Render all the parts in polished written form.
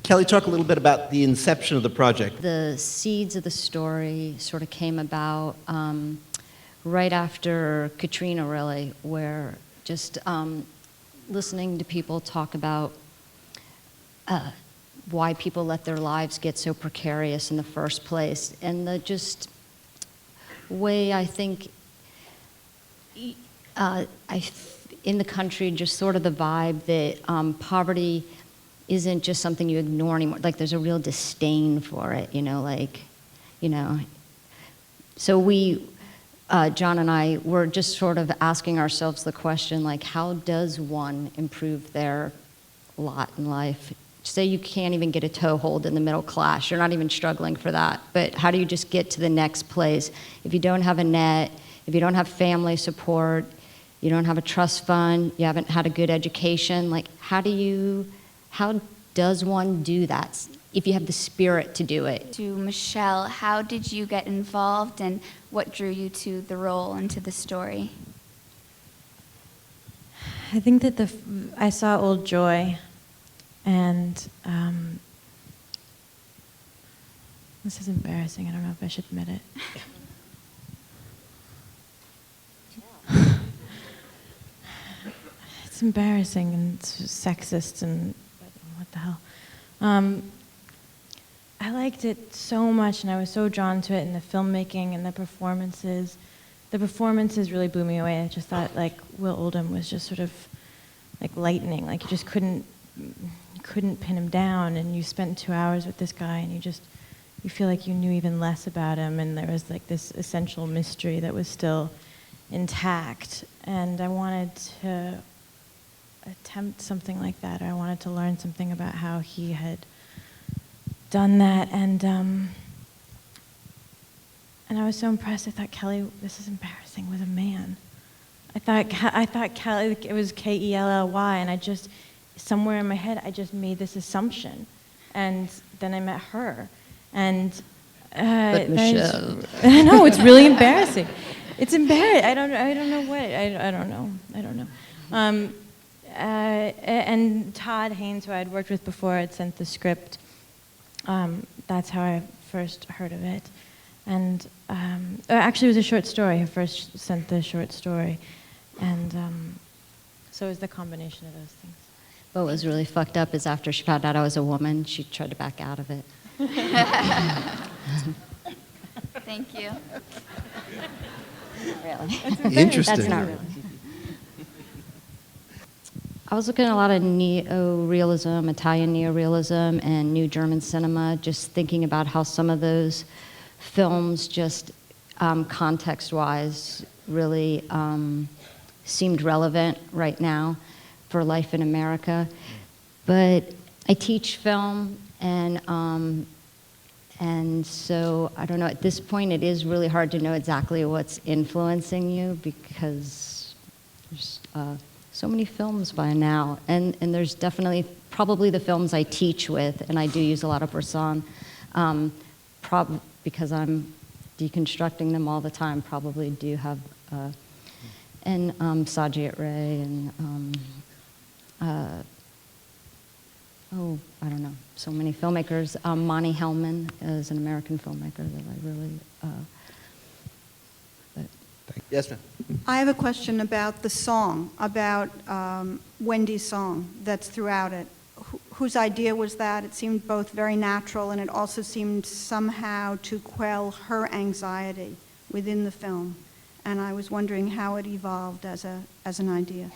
Kelly, talk a little bit about the inception of the project. The seeds of the story sort of came about right after Katrina, really, where just listening to people talk about why people let their lives get so precarious in the first place, and the just way I think in the country, just sort of the vibe that poverty isn't just something you ignore anymore. Like there's a real disdain for it, So we, John and I, were just sort of asking ourselves the question, like, how does one improve their lot in life? Say you can't even get a toehold in the middle class, you're not even struggling for that, but how do you just get to the next place? If you don't have a net, if you don't have family support, you don't have a trust fund, you haven't had a good education, like how does one do that if you have the spirit to do it? To Michelle, how did you get involved and what drew you to the role and to the story? I think that I saw Old Joy, and this is embarrassing. I don't know if I should admit it. It's embarrassing and it's sexist and what the hell. I liked it so much, and I was so drawn to it, and the filmmaking and the performances. The performances really blew me away. I just thought, like, Will Oldham was just sort of like lightning. Like, you just couldn't pin him down, and you spent 2 hours with this guy, and you feel like you knew even less about him, and there was like this essential mystery that was still intact, and I wanted to attempt something like that. I wanted to learn something about how he had done that, and I was so impressed. I thought Kelly, this is embarrassing, was a man. I thought Kelly, it was Kelly, and I just, somewhere in my head, I just made this assumption, and then I met her, and but Michelle, I know, it's really embarrassing. It's embarrassing. I don't know what. I don't know. And Todd Haynes, who I'd worked with before, had sent the script. That's how I first heard of it. And actually, it was a short story. He first sent the short story. And so it was the combination of those things. what was really fucked up is after she found out I was a woman, she tried to back out of it. Thank you. Really. Interesting. That's not really. I was looking at a lot of neo-realism, Italian neo-realism, and new German cinema, just thinking about how some of those films just context-wise really seemed relevant right now for life in America. But I teach film, and so I don't know, at this point it is really hard to know exactly what's influencing you, because there's so many films by now, and there's definitely probably the films I teach with, and I do use a lot of Bresson, because I'm deconstructing them all the time, probably do have, and Sajiet Ray, and I don't know, so many filmmakers. Monty Hellman is an American filmmaker that I really, Yes, ma'am. I have a question about the song, about Wendy's song that's throughout it. Whose idea was that? It seemed both very natural, and it also seemed somehow to quell her anxiety within the film. And I was wondering how it evolved as an idea.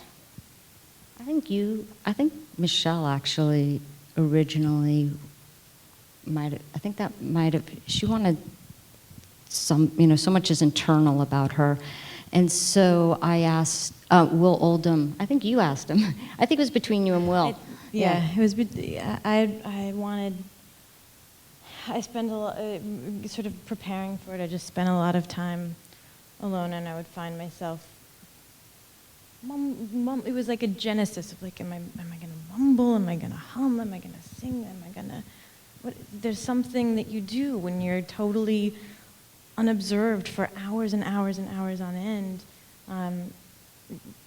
I think Michelle actually originally she wanted so much is internal about her. And so I asked Will Oldham, I think you asked him. I think it was between you and Will. It was, I spent a lot, sort of preparing for it, I just spent a lot of time alone, and I would find myself, it was like a genesis of like, am I going to mumble, am I going to hum, am I going to sing, am I going to, there's something that you do when you're totally unobserved for hours and hours and hours on end.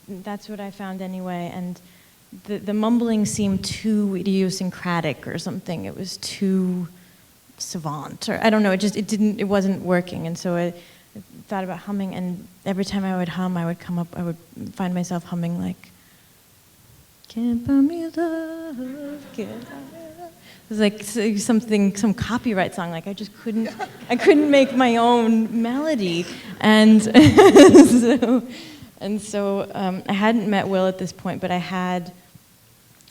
That's what I found anyway, and the mumbling seemed too idiosyncratic or something. It was too savant, or I don't know. It wasn't working, and so I thought about humming. And every time I would hum, I would find myself humming like, "Can't buy me love, can't buy me love." It was like some copyright song. Like I couldn't make my own melody, and so I hadn't met Will at this point, but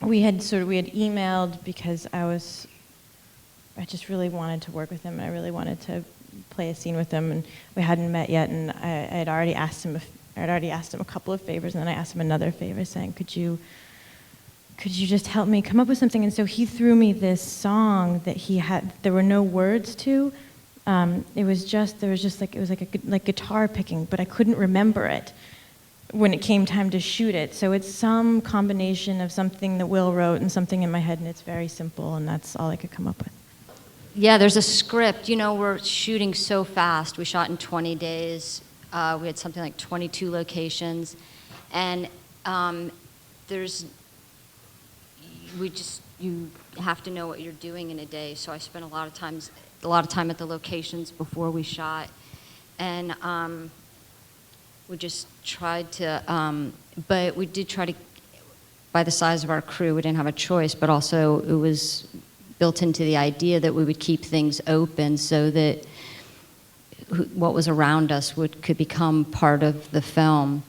we had emailed because I just really wanted to work with him, and I really wanted to play a scene with him, and we hadn't met yet, and I had already asked him a couple of favors, and then I asked him another favor, saying, could you just help me come up with something? And so he threw me this song that there were no words to. It was like guitar picking, but I couldn't remember it when it came time to shoot it. So it's some combination of something that Will wrote and something in my head, and it's very simple, and that's all I could come up with. Yeah, there's a script. You know, we're shooting so fast. We shot in 20 days. We had something like 22 locations. And you have to know what you're doing in a day. So I spent a lot of time at the locations before we shot. And we just tried to, but we did try to, by the size of our crew, we didn't have a choice, but also it was built into the idea that we would keep things open so that what was around us could become part of the film.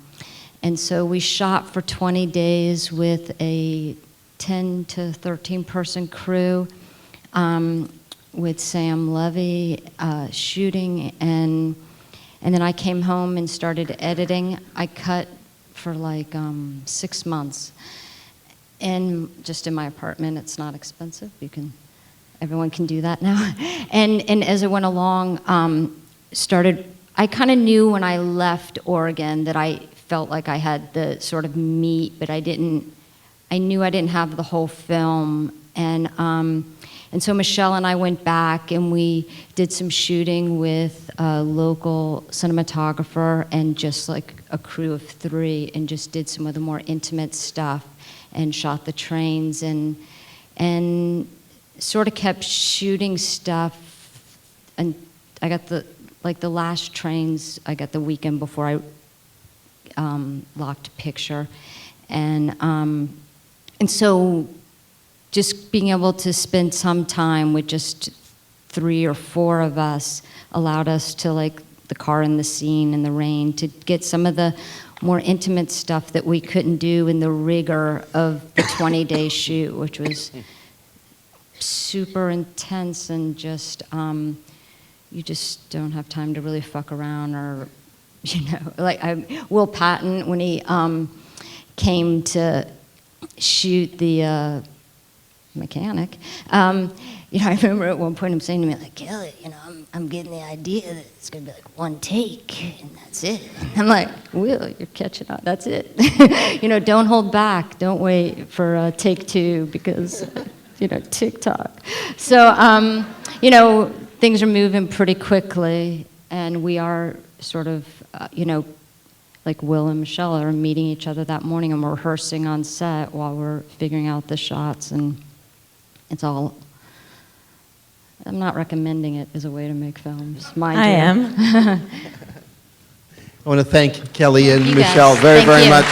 And so we shot for 20 days with a 10 to 13 person crew with Sam Levy shooting, and then I came home and started editing. I cut for like 6 months, and just in my apartment. It's not expensive. Everyone can do that now. And as I went along, I kind of knew when I left Oregon that I felt like I had the sort of meat, but I knew I didn't have the whole film. And so Michelle and I went back and we did some shooting with a local cinematographer and just like a crew of 3, and just did some of the more intimate stuff and shot the trains and sort of kept shooting stuff. And I got the last trains I got the weekend before I locked picture. And so just being able to spend some time with just 3 or 4 of us allowed us to, like, the car in the scene in the rain, to get some of the more intimate stuff that we couldn't do in the rigor of the 20-day shoot, which was super intense, and just you just don't have time to really fuck around, or like Will Patton, when he came to shoot the mechanic, I remember at one point him saying to me, like, Kelly, I'm getting the idea that it's gonna be like 1 take and that's it. I'm like, Will, you're catching up, that's it. Don't hold back, don't wait for take 2, because TikTok. So things are moving pretty quickly, and we are sort of like Will and Michelle are meeting each other that morning, and we're rehearsing on set while we're figuring out the shots, and it's all, I'm not recommending it as a way to make films. Mind I you. am. I want to thank Kelly and You guys. Michelle very, Thank very you. much.